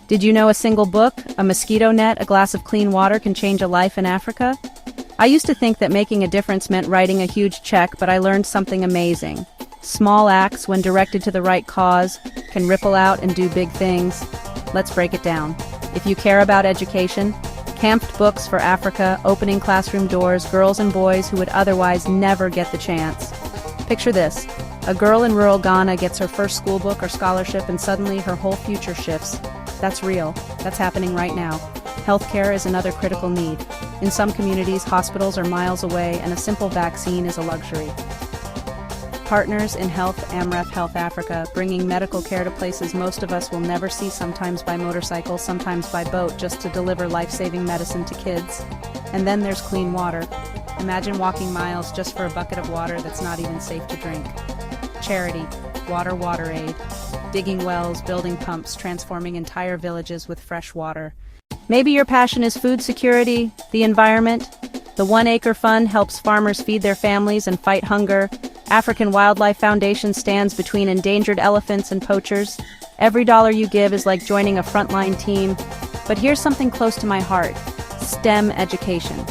Did you know a single book, a mosquito net, a glass of clean water can change a life in Africa? I used to think that making a difference meant writing a huge check, but I learned something amazing. Small acts, when directed to the right cause, can ripple out and do big things. Let's break it down. If you care about education, Camped Books for Africa, opening classroom doors, girls and boys who would otherwise never get the chance. Picture this. A girl in rural Ghana gets her first school book or scholarship and suddenly her whole future shifts. That's real. That's happening right now. Healthcare is another critical need. In some communities, hospitals are miles away and a simple vaccine is a luxury. Partners in Health, AMREF Health Africa, bringing medical care to places most of us will never see, sometimes by motorcycle, sometimes by boat, just to deliver life-saving medicine to kids. And then there's clean water. Imagine walking miles just for a bucket of water that's not even safe to drink. Charity, water aid, digging wells, building pumps, transforming entire villages with fresh water. Maybe your passion is food security, the environment. The 1 Acre Fund helps farmers feed their families and fight hunger. African Wildlife Foundation stands between endangered elephants and poachers. Every dollar you give is like joining a frontline team. But here's something close to my heart: STEM education.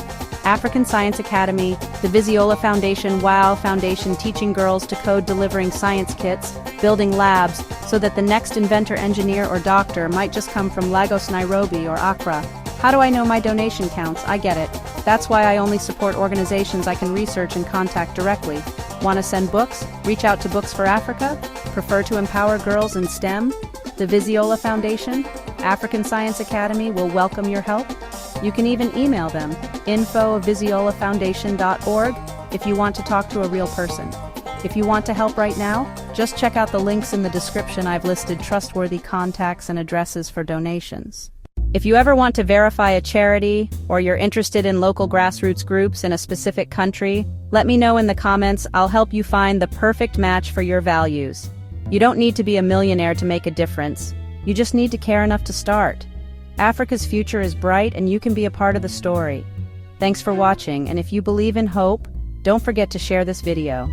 African Science Academy, the Visiola Foundation, Foundation, teaching girls to code, delivering science kits, building labs, so that the next inventor, engineer, or doctor might just come from Lagos, Nairobi, or Accra. How do I know my donation counts? I get it. That's why I only support organizations I can research and contact directly. Want to send books? Reach out to Books for Africa? Prefer to empower girls in STEM? The Visiola Foundation, African Science Academy will welcome your help. You can even email them, info@visiolafoundation.org, if you want to talk to a real person. If you want to help right now, just check out the links in the description. I've listed trustworthy contacts and addresses for donations. If you ever want to verify a charity, or you're interested in local grassroots groups in a specific country, let me know in the comments. I'll help you find the perfect match for your values. You don't need to be a millionaire to make a difference. You just need to care enough to start. Africa's future is bright and you can be a part of the story. Thanks for watching, and if you believe in hope, don't forget to share this video.